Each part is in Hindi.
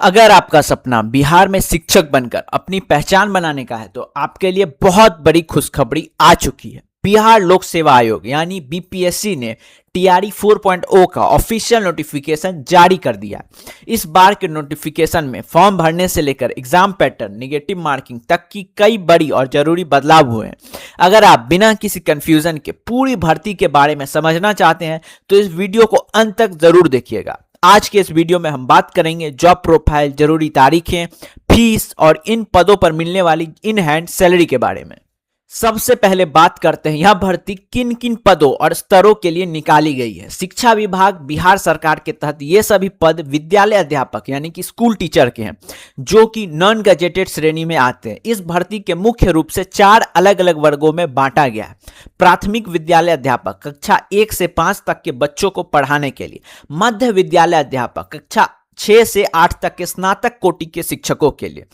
अगर आपका सपना बिहार में शिक्षक बनकर अपनी पहचान बनाने का है तो आपके लिए बहुत बड़ी खुशखबरी आ चुकी है। बिहार लोक सेवा आयोग यानी बीपीएससी ने टीआरई 4.0 का ऑफिशियल नोटिफिकेशन जारी कर दिया। इस बार के नोटिफिकेशन में फॉर्म भरने से लेकर एग्जाम पैटर्न, नेगेटिव मार्किंग तक की कई बड़ी और जरूरी बदलाव हुए हैं। अगर आप बिना किसी कंफ्यूजन के पूरी भर्ती के बारे में समझना चाहते हैं तो इस वीडियो को अंत तक जरूर देखिएगा। आज के इस वीडियो में हम बात करेंगे जॉब प्रोफाइल, जरूरी तारीखें, फीस और इन पदों पर मिलने वाली इन हैंड सैलरी के बारे में। सबसे पहले बात करते हैं यह भर्ती किन किन पदों और स्तरों के लिए निकाली गई है। शिक्षा विभाग बिहार सरकार के तहत ये सभी पद विद्यालय अध्यापक यानी कि स्कूल टीचर के हैं, जो कि नॉन गजेटेड श्रेणी में आते हैं। इस भर्ती के मुख्य रूप से 4 अलग अलग वर्गों में बांटा गया है। प्राथमिक विद्यालय अध्यापक कक्षा 1 से 5 तक के बच्चों को पढ़ाने के लिए, मध्य विद्यालय अध्यापक कक्षा 6 से 8 तक के स्नातक कोटि के शिक्षकों के लिए,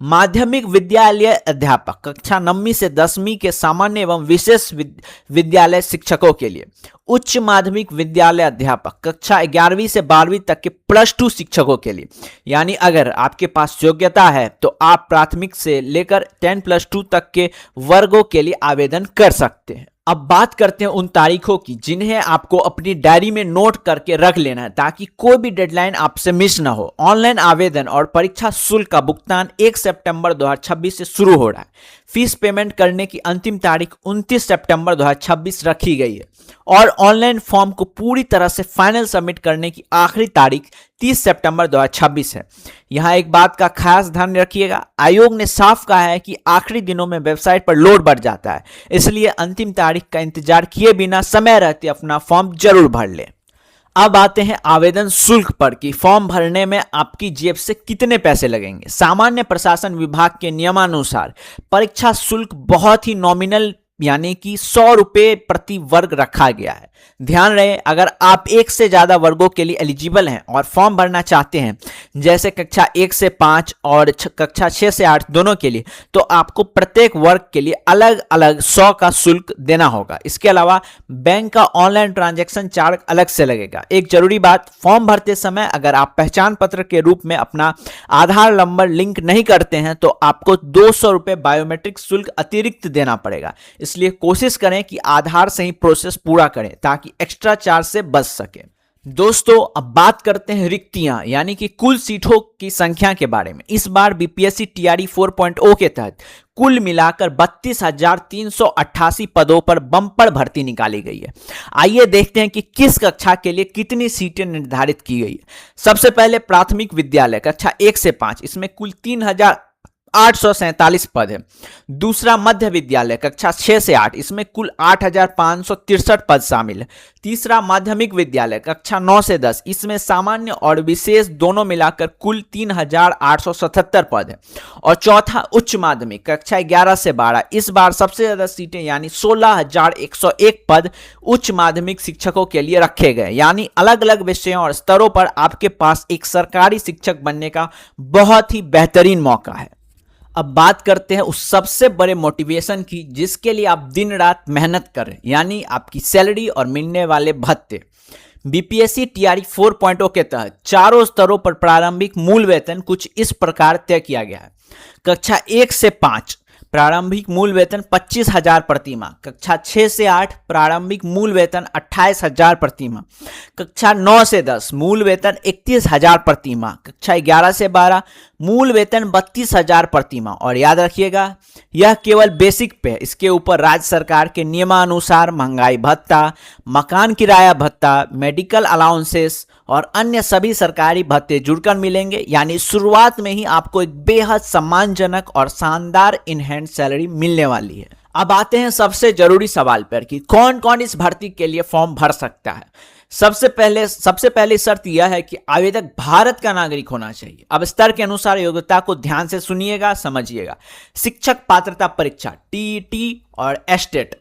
माध्यमिक विद्यालय अध्यापक कक्षा 9वीं से 10वीं के सामान्य एवं विशेष विद्यालय शिक्षकों के लिए, उच्च माध्यमिक विद्यालय अध्यापक कक्षा 11वीं से 12वीं तक के +2 शिक्षकों के लिए। यानी अगर आपके पास योग्यता है तो आप प्राथमिक से लेकर 10+2 तक के वर्गों के लिए आवेदन कर सकते हैं। अब बात करते हैं उन तारीखों की जिन्हें आपको अपनी डायरी में नोट करके रख लेना है ताकि कोई भी डेडलाइन आपसे मिस ना हो। ऑनलाइन आवेदन और परीक्षा शुल्क का भुगतान 1 सितंबर 2026 से शुरू हो रहा है। फीस पेमेंट करने की अंतिम तारीख 29 सितंबर 2026 रखी गई है और ऑनलाइन फॉर्म को पूरी तरह से फाइनल सबमिट करने की आखिरी तारीख 30 सितंबर 2026 है। यहां एक बात का खास ध्यान रखिएगा, आयोग ने साफ कहा है कि आखिरी दिनों में वेबसाइट पर लोड बढ़ जाता है, इसलिए अंतिम तारीख का इंतजार किए बिना समय रहते अपना फॉर्म जरूर भर लें। अब आते हैं आवेदन शुल्क पर कि फॉर्म भरने में आपकी जेब से कितने पैसे लगेंगे। सामान्य प्रशासन विभाग के नियमानुसार परीक्षा शुल्क बहुत ही नॉमिनल यानी कि 100 रुपये प्रति वर्ग रखा गया है। ध्यान रहे, अगर आप 1 से ज्यादा वर्गों के लिए एलिजिबल हैं और फॉर्म भरना चाहते हैं, जैसे कक्षा 1 से 5 और कक्षा 6 से 8 दोनों के लिए, तो आपको प्रत्येक वर्ग के लिए अलग अलग 100 का शुल्क देना होगा। इसके अलावा बैंक का ऑनलाइन ट्रांजैक्शन चार्ज अलग से लगेगा। एक जरूरी बात, फॉर्म भरते समय अगर आप पहचान पत्र के रूप में अपना आधार नंबर लिंक नहीं करते हैं तो आपको 200 रुपये बायोमेट्रिक शुल्क अतिरिक्त देना पड़ेगा। इसलिए कोशिश करें कि आधार से ही प्रोसेस पूरा करें ताकि एक्स्ट्रा चार्ज से बच सके। दोस्तों, अब बात करते हैं रिक्तियां यानी कि कुल सीटों की संख्या के बारे में। इस बार बीपीएससी टीआरई 4.0 के तहत कुल मिलाकर 32,388 पदों पर बम्पर भर्ती निकाली गई है। आइए देखते हैं कि किस कक्षा के लिए कितनी सीटें निर्धारित की गई है। सबसे पहले प्राथमिक विद्यालय कक्षा 1 से 5, इसमें कुल 3,847 पद है। दूसरा मध्य विद्यालय कक्षा 6 से 8, इसमें कुल 8,563 पद शामिल है। तीसरा माध्यमिक विद्यालय कक्षा 9 से 10, इसमें सामान्य और विशेष दोनों मिलाकर कुल 3,877 पद है। और चौथा उच्च माध्यमिक कक्षा 11 से 12, इस बार सबसे ज्यादा सीटें यानी 16,101 पद उच्च माध्यमिक शिक्षकों के लिए रखे गए। यानी अलग अलग विषयों और स्तरों पर आपके पास एक सरकारी शिक्षक बनने का बहुत ही बेहतरीन मौका है। अब बात करते हैं उस सबसे बड़े मोटिवेशन की जिसके लिए आप दिन रात मेहनत करें, यानी आपकी सैलरी और मिलने वाले भत्ते। बीपीएससी टीआरई 4.0 के तहत चारों स्तरों पर प्रारंभिक मूल वेतन कुछ इस प्रकार तय किया गया है। कक्षा 1 से 5 प्रारंभिक मूल वेतन 25,000 प्रति माह, कक्षा 6 से 8 प्रारंभिक मूल वेतन 28,000 प्रति माह, कक्षा 9 से 10 मूल वेतन 31,000 प्रति माह, कक्षा 11 से 12 मूल वेतन 32,000 प्रति माह। और याद रखिएगा, यह केवल बेसिक पे है, इसके ऊपर राज्य सरकार के नियमानुसार महंगाई भत्ता, मकान किराया भत्ता, मेडिकल अलाउंसेस और अन्य सभी सरकारी भत्ते जुड़कर मिलेंगे। यानी शुरुआत में ही आपको एक बेहद सम्मानजनक और शानदार इन हैंड सैलरी मिलने वाली है। अब आते हैं सबसे जरूरी सवाल पर कि कौन कौन इस भर्ती के लिए फॉर्म भर सकता है। सबसे पहले शर्त यह है कि आवेदक भारत का नागरिक होना चाहिए। अब स्तर के अनुसार योग्यता को ध्यान से सुनिएगा, समझिएगा। शिक्षक पात्रता परीक्षा टीईटी और एस्टेट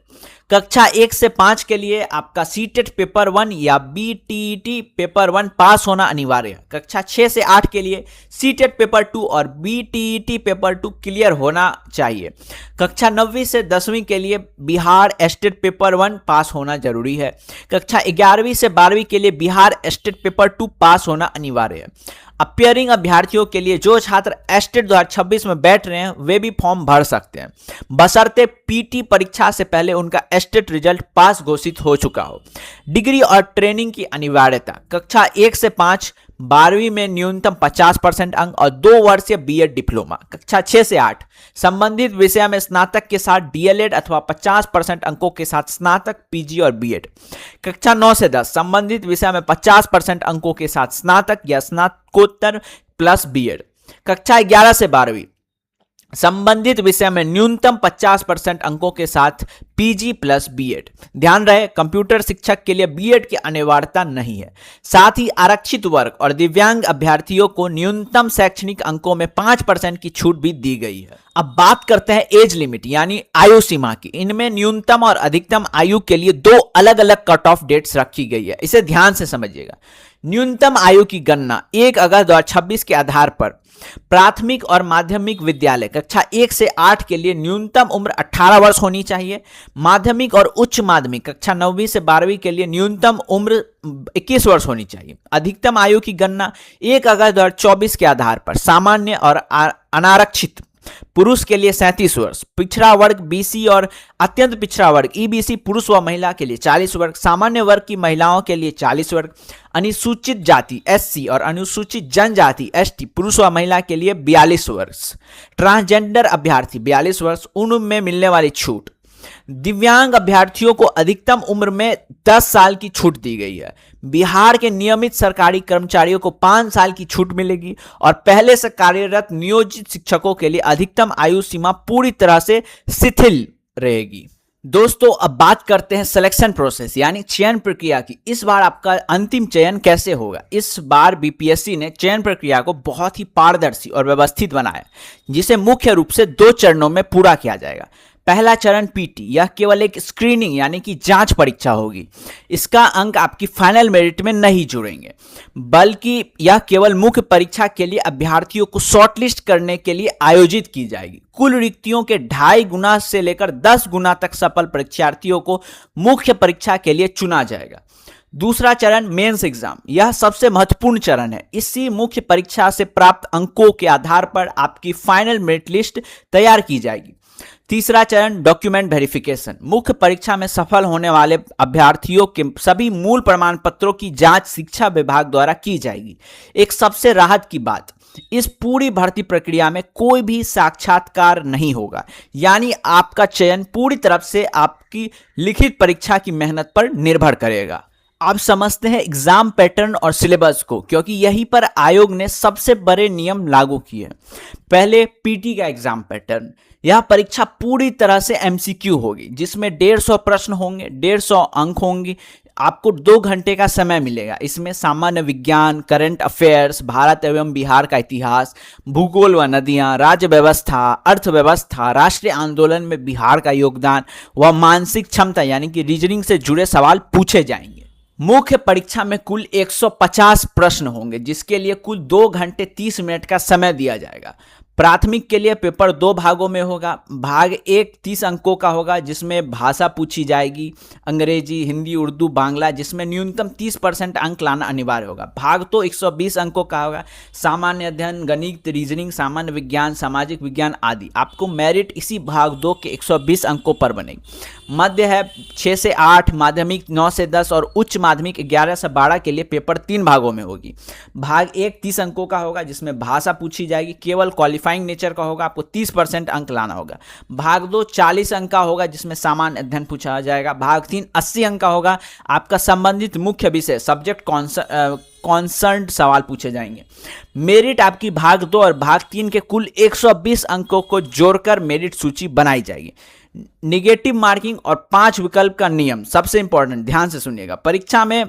कक्षा 1 से 5 के लिए आपका सीटेट पेपर 1 या बीटीईटी पेपर 1 पास होना अनिवार्य है। कक्षा 6 से 8 के लिए सीटेट पेपर 2 और बीटीईटी पेपर 2 क्लियर होना चाहिए। कक्षा 9वीं से 10वीं के लिए बिहार एस्टेट पेपर 1 पास होना जरूरी है। कक्षा 11वीं से 12वीं के लिए बिहार एस्टेट पेपर 2 पास होना अनिवार्य है। अपियरिंग अभ्यर्थियों के लिए जो छात्र एस्टेट 2026 में बैठ रहे हैं वे भी फॉर्म भर सकते हैं, बशर्ते पीटी परीक्षा से पहले उनका एस्टेट रिजल्ट पास घोषित हो चुका हो। डिग्री और ट्रेनिंग की अनिवार्यता, कक्षा 1 से 5 12वीं में न्यूनतम 50% अंक और 2 वर्षीय बीएड डिप्लोमा। कक्षा 6 से 8 संबंधित विषय में स्नातक के साथ डीएलएड अथवा 50% अंकों के साथ स्नातक, पीजी और बीएड। कक्षा 9 से 10 संबंधित विषय में 50% अंकों के साथ स्नातक या स्नातकोत्तर प्लस बीएड। कक्षा 11 से 12वीं संबंधित विषय में न्यूनतम 50% अंकों के साथ पीजी प्लस बीएड। ध्यान रहे, कंप्यूटर शिक्षक के लिए बीएड की अनिवार्यता नहीं है। साथ ही आरक्षित वर्ग और दिव्यांग अभ्यर्थियों को न्यूनतम शैक्षणिक अंकों में 5% की छूट भी दी गई है। अब बात करते हैं एज लिमिट यानी आयु सीमा की। इनमें न्यूनतम और अधिकतम आयु के लिए 2 अलग अलग कट ऑफ डेट्स रखी गई है, इसे ध्यान से समझिएगा। न्यूनतम आयु की गणना 1 अगस्त 2026 के आधार पर प्राथमिक और माध्यमिक विद्यालय कक्षा 1 से 8 के लिए न्यूनतम उम्र 18 वर्ष होनी चाहिए। माध्यमिक और उच्च माध्यमिक कक्षा 9वीं से 12वीं के लिए न्यूनतम उम्र 21 वर्ष होनी चाहिए। अधिकतम आयु की गणना 1 अगस्त 2024 के आधार पर सामान्य और अनारक्षित पुरुष के लिए 37 वर्ष, पिछड़ा वर्ग बीसी और अत्यंत पिछड़ा वर्ग ईबीसी पुरुष व महिला के लिए 40 वर्ग, सामान्य वर्ग की महिलाओं के लिए 40 वर्ग, अनुसूचित जाति एससी और अनुसूचित जनजाति एसटी पुरुष व महिला के लिए 42 वर्ष, ट्रांसजेंडर अभ्यर्थी 42 वर्ष, उम्र में मिलने वाली छूट। दिव्यांग अभ्यर्थियों को अधिकतम उम्र में 10 साल की छूट दी गई है। बिहार के नियमित सरकारी कर्मचारियों को 5 साल की छूट मिलेगी और पहले से कार्यरत नियोजित शिक्षकों के लिए अधिकतम आयु सीमा पूरी तरह से शिथिल रहेगी। दोस्तों, अब बात करते हैं सिलेक्शन प्रोसेस यानी चयन प्रक्रिया की। इस बार आपका अंतिम चयन कैसे होगा? इस बार बीपीएससी ने चयन प्रक्रिया को बहुत ही पारदर्शी और व्यवस्थित बनाया, जिसे मुख्य रूप से 2 चरणों में पूरा किया जाएगा। पहला चरण पीटी, यह केवल एक स्क्रीनिंग यानी कि जांच परीक्षा होगी। इसका अंक आपकी फाइनल मेरिट में नहीं जुड़ेंगे, बल्कि यह केवल मुख्य परीक्षा के लिए अभ्यर्थियों को शॉर्टलिस्ट करने के लिए आयोजित की जाएगी। कुल रिक्तियों के 2.5 गुना से लेकर 10 गुना तक सफल परीक्षार्थियों को मुख्य परीक्षा के लिए चुना जाएगा। दूसरा चरण मेंस एग्जाम, यह सबसे महत्वपूर्ण चरण है। इसी मुख्य परीक्षा से प्राप्त अंकों के आधार पर आपकी फाइनल मेरिट लिस्ट तैयार की जाएगी। तीसरा चरण डॉक्यूमेंट वेरिफिकेशन, मुख्य परीक्षा में सफल होने वाले अभ्यर्थियों के सभी मूल प्रमाण पत्रों की जांच शिक्षा विभाग द्वारा की जाएगी। एक सबसे राहत की बात, इस पूरी भर्ती प्रक्रिया में कोई भी साक्षात्कार नहीं होगा, यानी आपका चयन पूरी तरह से आपकी लिखित परीक्षा की मेहनत पर निर्भर करेगा। अब समझते हैं एग्जाम पैटर्न और सिलेबस को, क्योंकि यहीं पर आयोग ने सबसे बड़े नियम लागू किए। पहले पीटी का एग्जाम पैटर्न, यह परीक्षा पूरी तरह से एमसीक्यू होगी, जिसमें 150 प्रश्न होंगे, 150 अंक होंगे। आपको 2 घंटे का समय मिलेगा। इसमें सामान्य विज्ञान, करंट अफेयर्स, भारत एवं बिहार का इतिहास, भूगोल व नदियां, राज्य व्यवस्था, अर्थव्यवस्था, राष्ट्रीय आंदोलन में बिहार का योगदान व मानसिक क्षमता यानी कि रीजनिंग से जुड़े सवाल पूछे जाएंगे। मुख्य परीक्षा में कुल 150 प्रश्न होंगे, जिसके लिए कुल 2 घंटे 30 मिनट का समय दिया जाएगा। प्राथमिक के लिए पेपर 2 भागों में होगा। भाग 1 30 अंकों का होगा, जिसमें भाषा पूछी जाएगी, अंग्रेजी, हिंदी, उर्दू, बांग्ला, जिसमें न्यूनतम 30% अंक लाना अनिवार्य होगा। भाग 2 120 अंकों का होगा, सामान्य अध्ययन, गणित, रीजनिंग, सामान्य विज्ञान, सामाजिक विज्ञान आदि। आपको मेरिट इसी भाग 2 के 120 अंकों पर बनेगी। मध्य है 6 से 8, माध्यमिक 9 से 10 और उच्च माध्यमिक 11 से 12 के लिए पेपर 3 भागों में होगी। भाग 1 30 अंकों का होगा, जिसमें भाषा पूछी जाएगी, केवल क्वालिफाइंग नेचर का होगा, आपको 30% अंक लाना होगा। भाग 2 40 अंक का होगा, जिसमें सामान्य अध्ययन पूछा जाएगा। भाग 3 80 अंक का होगा, आपका संबंधित मुख्य विषय सब्जेक्ट कॉन्सर्न सवाल पूछे जाएंगे। मेरिट आपकी भाग 2 और भाग 3 के कुल 120 अंकों को जोड़कर मेरिट सूची बनाई जाएगी। निगेटिव मार्किंग और 5 विकल्प का नियम सबसे इंपॉर्टेंट, ध्यान से सुनिएगा। परीक्षा में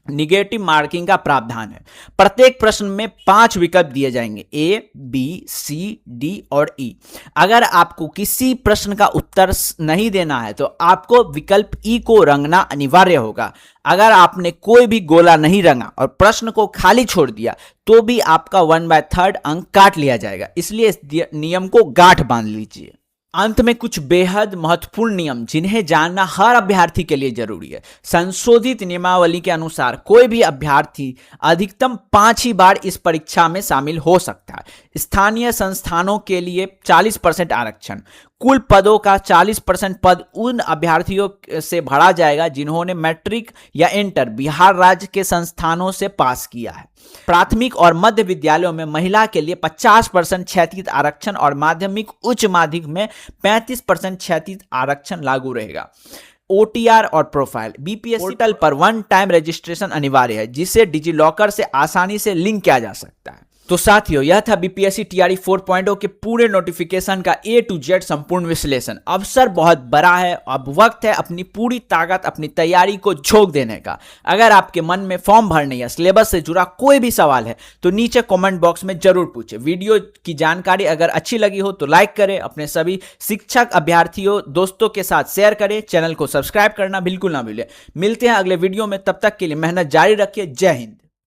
निगेटिव मार्किंग का प्रावधान है। प्रत्येक प्रश्न में 5 विकल्प दिए जाएंगे, ए, बी, सी, डी और ई। अगर आपको किसी प्रश्न का उत्तर नहीं देना है तो आपको विकल्प ई को रंगना अनिवार्य होगा। अगर आपने कोई भी गोला नहीं रंगा और प्रश्न को खाली छोड़ दिया तो भी आपका 1/3 अंक काट लिया जाएगा। इसलिए इस नियम को गांठ बांध लीजिए। अंत में कुछ बेहद महत्वपूर्ण नियम जिन्हें जानना हर अभ्यर्थी के लिए जरूरी है। संशोधित नियमावली के अनुसार कोई भी अभ्यर्थी अधिकतम 5 ही बार इस परीक्षा में शामिल हो सकता है। स्थानीय संस्थानों के लिए 40% आरक्षण। कुल पदों का 40% पद उन अभ्यर्थियों से भरा जाएगा जिन्होंने मैट्रिक या इंटर बिहार राज्य के संस्थानों से पास किया है। प्राथमिक और मध्य विद्यालयों में महिला के लिए 50% क्षैतिज आरक्षण और माध्यमिक उच्च माध्यमिक में 35% क्षैतिज आरक्षण लागू रहेगा। ओटीआर और प्रोफाइल। बीपीएससी पोर्टल पर वन टाइम रजिस्ट्रेशन अनिवार्य है, जिसे डिजिलॉकर से आसानी से लिंक किया जा सकता है। तो साथियों, यह था बीपीएससी टीआरई 4.0 के पूरे नोटिफिकेशन का A to Z संपूर्ण विश्लेषण। अवसर बहुत बड़ा है, अब वक्त है अपनी पूरी ताकत अपनी तैयारी को झोंक देने का। अगर आपके मन में फॉर्म भरने या सिलेबस से जुड़ा कोई भी सवाल है तो नीचे कमेंट बॉक्स में जरूर पूछें। वीडियो की जानकारी अगर अच्छी लगी हो तो लाइक करें, अपने सभी शिक्षक अभ्यर्थियों दोस्तों के साथ शेयर करें, चैनल को सब्सक्राइब करना बिल्कुल ना भूलें। मिलते हैं अगले वीडियो में, तब तक के लिए मेहनत जारी रखिए। जय हिंद।